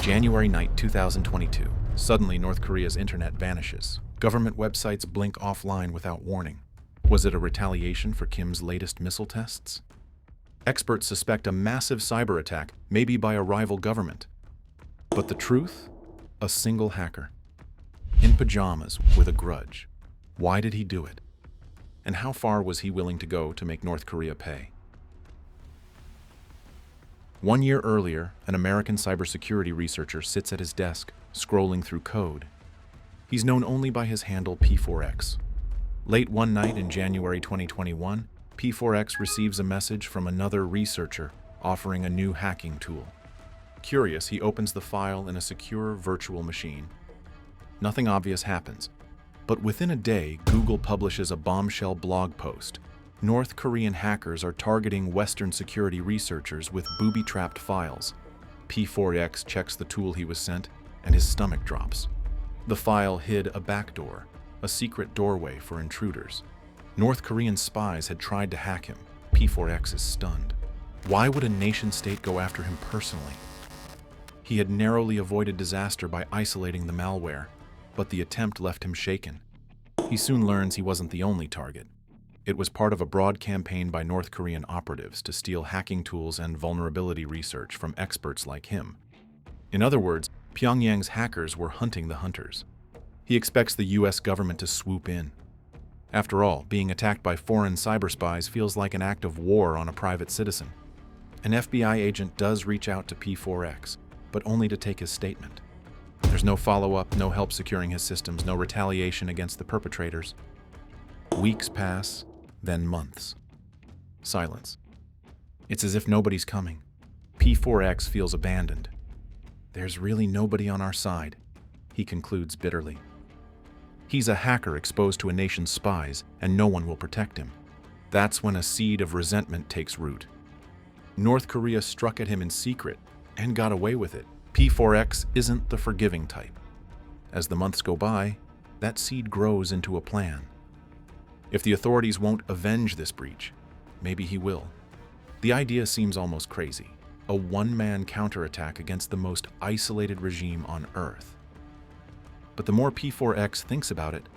January night 2022. Suddenly, North Korea's internet vanishes. Government websites blink offline without warning. Was it a retaliation for Kim's latest missile tests? Experts suspect a massive cyber attack, maybe by a rival government. But the truth? A single hacker. In pajamas, with a grudge. Why did he do it? And how far was he willing to go to make North Korea pay? 1 year earlier, an American cybersecurity researcher sits at his desk, scrolling through code. He's known only by his handle P4X. Late one night in January 2021, P4X receives a message from another researcher offering a new hacking tool. Curious, he opens the file in a secure virtual machine. Nothing obvious happens, but within a day, Google publishes a bombshell blog post. North Korean hackers are targeting Western security researchers with booby-trapped files. P4X checks the tool he was sent, and his stomach drops. The file hid a backdoor, a secret doorway for intruders. North Korean spies had tried to hack him. P4X is stunned. Why would a nation-state go after him personally? He had narrowly avoided disaster by isolating the malware, but the attempt left him shaken. He soon learns he wasn't the only target. It was part of a broad campaign by North Korean operatives to steal hacking tools and vulnerability research from experts like him. In other words, Pyongyang's hackers were hunting the hunters. He expects the US government to swoop in. After all, being attacked by foreign cyberspies feels like an act of war on a private citizen. An FBI agent does reach out to P4X, but only to take his statement. There's no follow-up, no help securing his systems, no retaliation against the perpetrators. Weeks pass, then months. Silence. It's as if nobody's coming. P4X feels abandoned. There's really nobody on our side, he concludes bitterly. He's a hacker exposed to a nation's spies, and no one will protect him. That's when a seed of resentment takes root. North Korea struck at him in secret and got away with it. P4X isn't the forgiving type. As the months go by, that seed grows into a plan. If the authorities won't avenge this breach, maybe he will. The idea seems almost crazy. A one-man counterattack against the most isolated regime on Earth. But the more P4X thinks about it,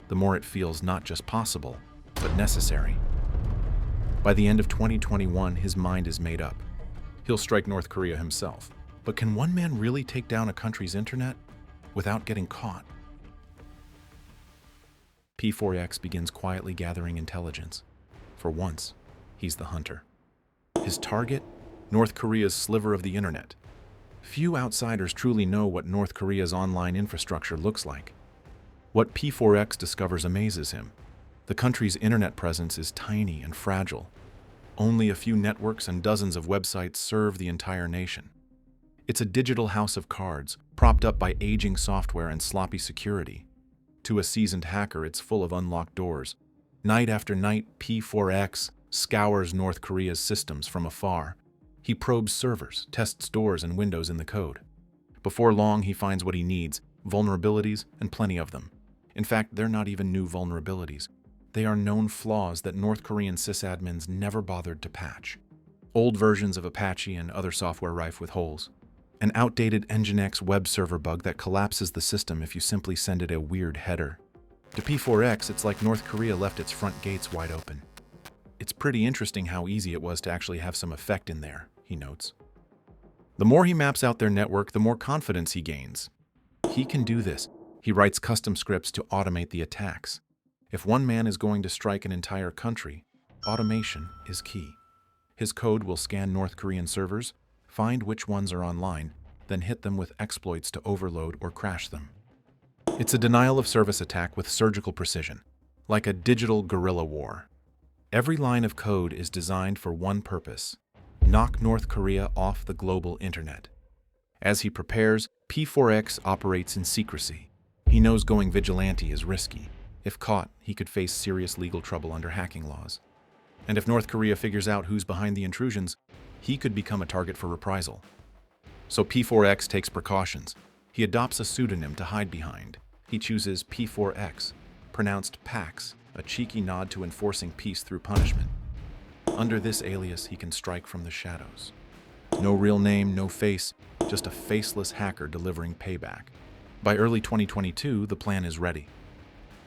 the more it feels not just possible, but necessary. By the end of 2021, his mind is made up. He'll strike North Korea himself. But can one man really take down a country's internet without getting caught? P4X begins quietly gathering intelligence. For once, he's the hunter. His target? North Korea's sliver of the internet. Few outsiders truly know what North Korea's online infrastructure looks like. What P4X discovers amazes him. The country's internet presence is tiny and fragile. Only a few networks and dozens of websites serve the entire nation. It's a digital house of cards, propped up by aging software and sloppy security. To a seasoned hacker, it's full of unlocked doors. Night after night, P4X scours North Korea's systems from afar. He probes servers, tests doors and windows in the code. Before long, he finds what he needs, vulnerabilities, and plenty of them. In fact, they're not even new vulnerabilities. They are known flaws that North Korean sysadmins never bothered to patch. Old versions of Apache and other software rife with holes. An outdated Nginx web server bug that collapses the system if you simply send it a weird header. To P4X, it's like North Korea left its front gates wide open. It's pretty interesting how easy it was to actually have some effect in there, he notes. The more he maps out their network, the more confidence he gains. He can do this. He writes custom scripts to automate the attacks. If one man is going to strike an entire country, automation is key. His code will scan North Korean servers, find which ones are online, then hit them with exploits to overload or crash them. It's a denial-of-service attack with surgical precision, like a digital guerrilla war. Every line of code is designed for one purpose: knock North Korea off the global internet. As he prepares, P4X operates in secrecy. He knows going vigilante is risky. If caught, he could face serious legal trouble under hacking laws. And if North Korea figures out who's behind the intrusions, he could become a target for reprisal. So P4X takes precautions. He adopts a pseudonym to hide behind. He chooses P4X, pronounced Pax, a cheeky nod to enforcing peace through punishment. Under this alias, he can strike from the shadows. No real name, no face, just a faceless hacker delivering payback. By early 2022, the plan is ready.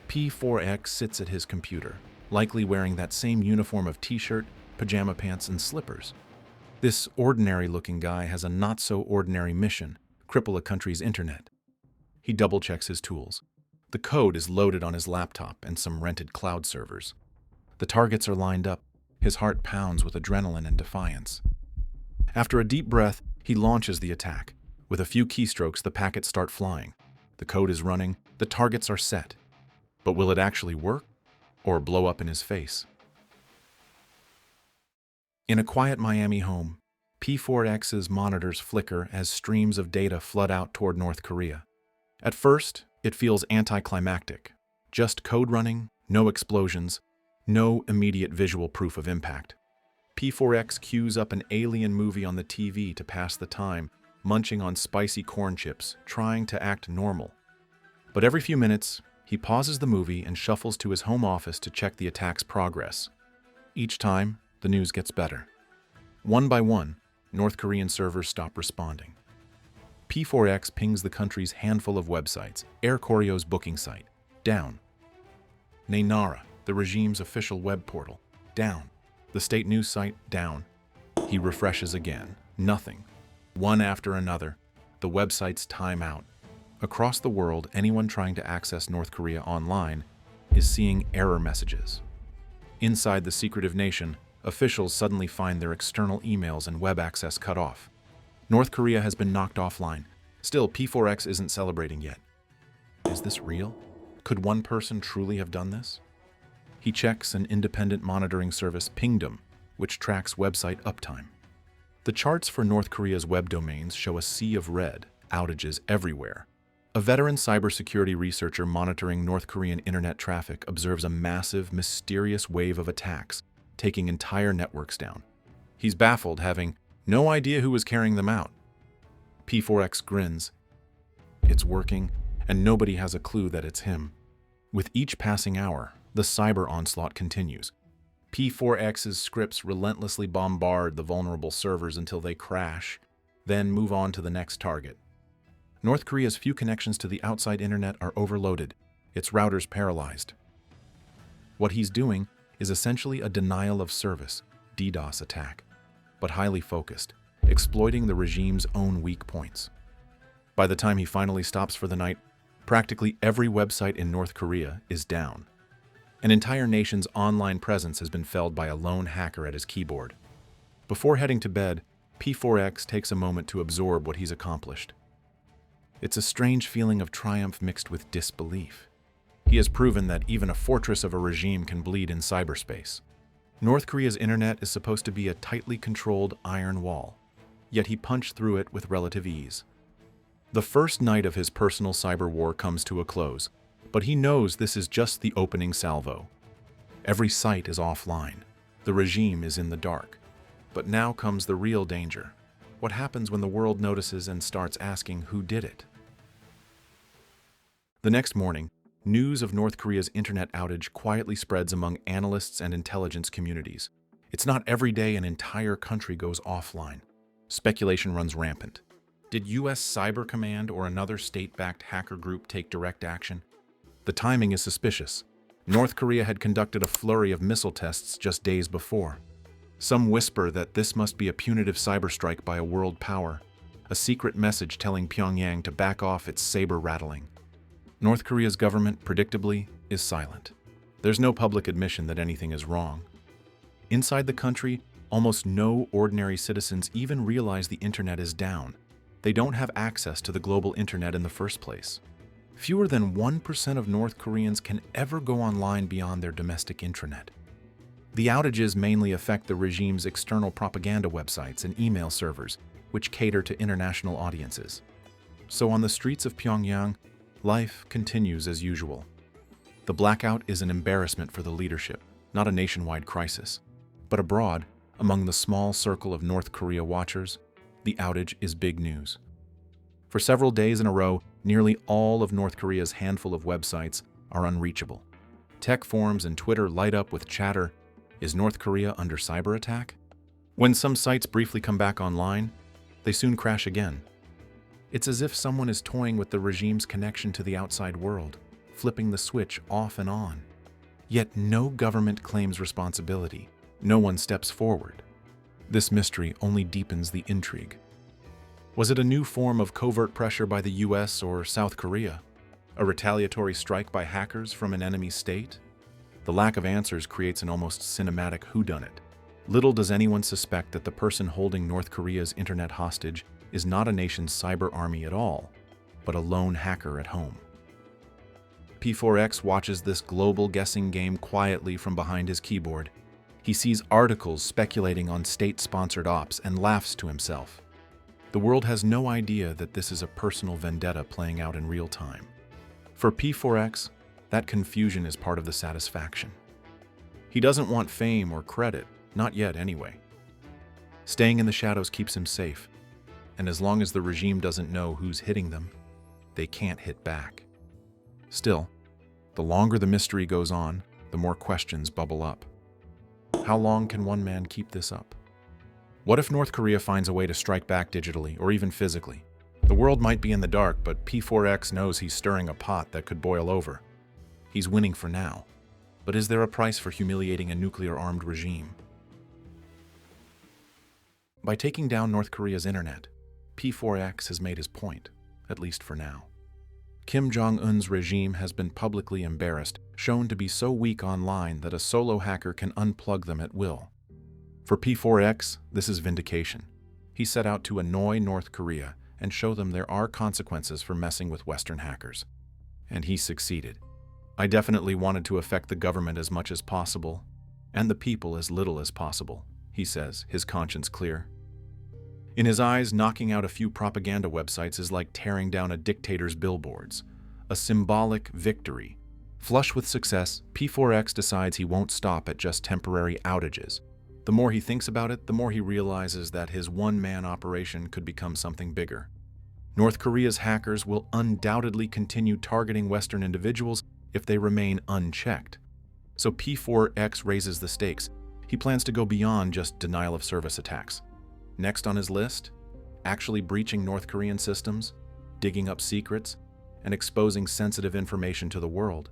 P4X sits at his computer, likely wearing that same uniform of t-shirt, pajama pants, and slippers. This ordinary-looking guy has a not-so-ordinary mission: cripple a country's internet. He double-checks his tools. The code is loaded on his laptop and some rented cloud servers. The targets are lined up. His heart pounds with adrenaline and defiance. After a deep breath, he launches the attack. With a few keystrokes, the packets start flying. The code is running. The targets are set. But will it actually work, or blow up in his face? In a quiet Miami home, P4X's monitors flicker as streams of data flood out toward North Korea. At first, it feels anticlimactic. Just code running, no explosions, no immediate visual proof of impact. P4X cues up an alien movie on the TV to pass the time, munching on spicy corn chips, trying to act normal. But every few minutes, he pauses the movie and shuffles to his home office to check the attack's progress. Each time, the news gets better. One by one, North Korean servers stop responding. P4X pings the country's handful of websites. Air Koryo's booking site, down. Naenara, the regime's official web portal, down. The state news site, down. He refreshes again. Nothing. One after another, the websites time out. Across the world, anyone trying to access North Korea online is seeing error messages. Inside the secretive nation, officials suddenly find their external emails and web access cut off. North Korea has been knocked offline. Still, P4X isn't celebrating yet. Is this real? Could one person truly have done this? He checks an independent monitoring service, Pingdom, which tracks website uptime. The charts for North Korea's web domains show a sea of red, outages everywhere. A veteran cybersecurity researcher monitoring North Korean internet traffic observes a massive, mysterious wave of attacks, taking entire networks down. He's baffled, having no idea who was carrying them out. P4X grins. It's working, and nobody has a clue that it's him. With each passing hour, the cyber onslaught continues. P4X's scripts relentlessly bombard the vulnerable servers until they crash, then move on to the next target. North Korea's few connections to the outside internet are overloaded, its routers paralyzed. What he's doing is essentially a denial of service, DDoS attack, but highly focused, exploiting the regime's own weak points. By the time he finally stops for the night, practically every website in North Korea is down. An entire nation's online presence has been felled by a lone hacker at his keyboard. Before heading to bed, P4X takes a moment to absorb what he's accomplished. It's a strange feeling of triumph mixed with disbelief. He has proven that even a fortress of a regime can bleed in cyberspace. North Korea's internet is supposed to be a tightly controlled iron wall, yet he punched through it with relative ease. The first night of his personal cyber war comes to a close, but he knows this is just the opening salvo. Every site is offline. The regime is in the dark. But now comes the real danger. What happens when the world notices and starts asking who did it? The next morning, news of North Korea's internet outage quietly spreads among analysts and intelligence communities. It's not every day an entire country goes offline. Speculation runs rampant. Did U.S. Cyber Command or another state-backed hacker group take direct action? The timing is suspicious. North Korea had conducted a flurry of missile tests just days before. Some whisper that this must be a punitive cyber strike by a world power, a secret message telling Pyongyang to back off its saber rattling. North Korea's government, predictably, is silent. There's no public admission that anything is wrong. Inside the country, almost no ordinary citizens even realize the internet is down. They don't have access to the global internet in the first place. Fewer than 1% of North Koreans can ever go online beyond their domestic intranet. The outages mainly affect the regime's external propaganda websites and email servers, which cater to international audiences. So on the streets of Pyongyang, life continues as usual. The blackout is an embarrassment for the leadership, not a nationwide crisis. But abroad, among the small circle of North Korea watchers, the outage is big news. For several days in a row, nearly all of North Korea's handful of websites are unreachable. Tech forums and Twitter light up with chatter. Is North Korea under cyber attack? When some sites briefly come back online, they soon crash again. It's as if someone is toying with the regime's connection to the outside world, flipping the switch off and on. Yet no government claims responsibility. No one steps forward. This mystery only deepens the intrigue. Was it a new form of covert pressure by the US or South Korea? A retaliatory strike by hackers from an enemy state? The lack of answers creates an almost cinematic whodunit. Little does anyone suspect that the person holding North Korea's internet hostage is not a nation's cyber army at all, but a lone hacker at home. P4X watches this global guessing game quietly from behind his keyboard. He sees articles speculating on state-sponsored ops and laughs to himself. The world has no idea that this is a personal vendetta playing out in real time. For P4X, that confusion is part of the satisfaction. He doesn't want fame or credit, not yet anyway. Staying in the shadows keeps him safe, and as long as the regime doesn't know who's hitting them, they can't hit back. Still, the longer the mystery goes on, the more questions bubble up. How long can one man keep this up? What if North Korea finds a way to strike back digitally or even physically? The world might be in the dark, but P4X knows he's stirring a pot that could boil over. He's winning for now. But is there a price for humiliating a nuclear-armed regime? By taking down North Korea's internet, P4X has made his point, at least for now. Kim Jong-un's regime has been publicly embarrassed, shown to be so weak online that a solo hacker can unplug them at will. For P4X, this is vindication. He set out to annoy North Korea and show them there are consequences for messing with Western hackers. And he succeeded. I definitely wanted to affect the government as much as possible, and the people as little as possible, he says, his conscience clear. In his eyes, knocking out a few propaganda websites is like tearing down a dictator's billboards, a symbolic victory. Flush with success, P4X decides he won't stop at just temporary outages. The more he thinks about it, the more he realizes that his one-man operation could become something bigger. North Korea's hackers will undoubtedly continue targeting Western individuals if they remain unchecked. So P4X raises the stakes. He plans to go beyond just denial-of-service attacks. Next on his list, actually breaching North Korean systems, digging up secrets, and exposing sensitive information to the world.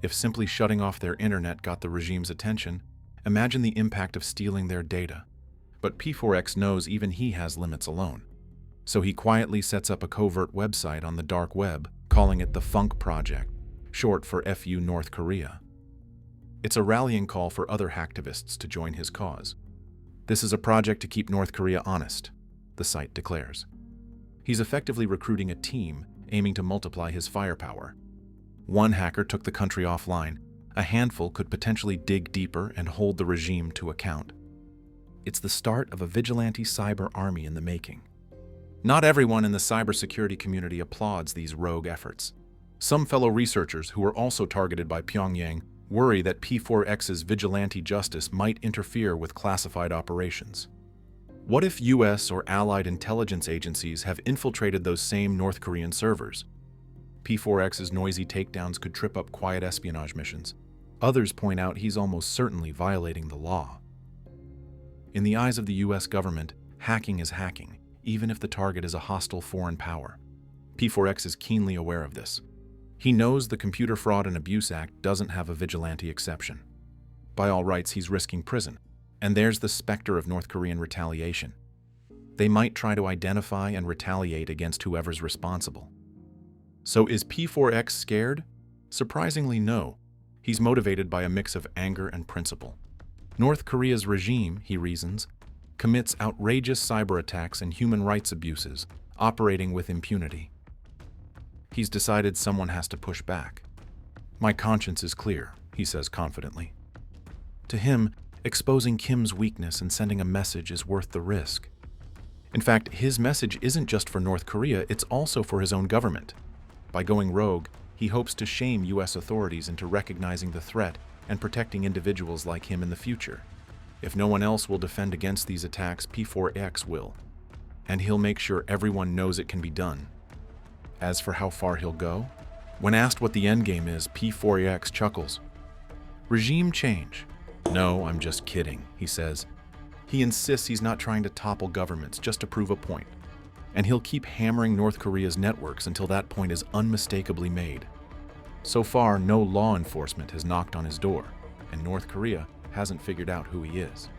If simply shutting off their internet got the regime's attention, imagine the impact of stealing their data. But P4X knows even he has limits alone. So he quietly sets up a covert website on the dark web, calling it the Funk Project, short for FU North Korea. It's a rallying call for other hacktivists to join his cause. This is a project to keep North Korea honest, the site declares. He's effectively recruiting a team aiming to multiply his firepower. One hacker took the country offline. A handful could potentially dig deeper and hold the regime to account. It's the start of a vigilante cyber army in the making. Not everyone in the cybersecurity community applauds these rogue efforts. Some fellow researchers who are also targeted by Pyongyang worry that P4X's vigilante justice might interfere with classified operations. What if US or allied intelligence agencies have infiltrated those same North Korean servers? P4X's noisy takedowns could trip up quiet espionage missions. Others point out he's almost certainly violating the law. In the eyes of the US government, hacking is hacking, even if the target is a hostile foreign power. P4X is keenly aware of this. He knows the Computer Fraud and Abuse Act doesn't have a vigilante exception. By all rights, he's risking prison. And there's the specter of North Korean retaliation. They might try to identify and retaliate against whoever's responsible. So is P4X scared? Surprisingly, no. He's motivated by a mix of anger and principle. North Korea's regime, he reasons, commits outrageous cyber attacks and human rights abuses, operating with impunity. He's decided someone has to push back. My conscience is clear, he says confidently. To him, exposing Kim's weakness and sending a message is worth the risk. In fact, his message isn't just for North Korea, it's also for his own government. By going rogue, he hopes to shame US authorities into recognizing the threat and protecting individuals like him in the future. If no one else will defend against these attacks, P4X will. And he'll make sure everyone knows it can be done. As for how far he'll go, when asked what the endgame is, P4X chuckles. Regime change. No, I'm just kidding, he says. He insists he's not trying to topple governments just to prove a point. And he'll keep hammering North Korea's networks until that point is unmistakably made. So far, no law enforcement has knocked on his door, and North Korea hasn't figured out who he is.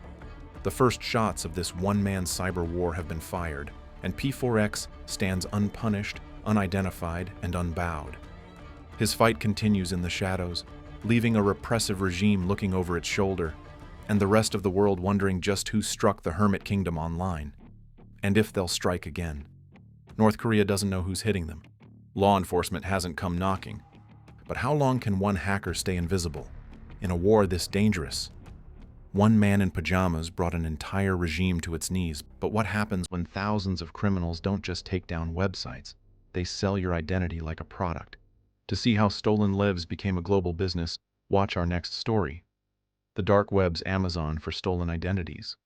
The first shots of this one-man cyber war have been fired, and P4X stands unpunished, unidentified, and unbowed. His fight continues in the shadows, leaving a repressive regime looking over its shoulder, and the rest of the world wondering just who struck the Hermit Kingdom online, and if they'll strike again. North Korea doesn't know who's hitting them. Law enforcement hasn't come knocking. But how long can one hacker stay invisible in a war this dangerous? One man in pajamas brought an entire regime to its knees. But what happens when thousands of criminals don't just take down websites? They sell your identity like a product. To see how stolen lives became a global business, watch our next story: the dark web's Amazon for stolen identities.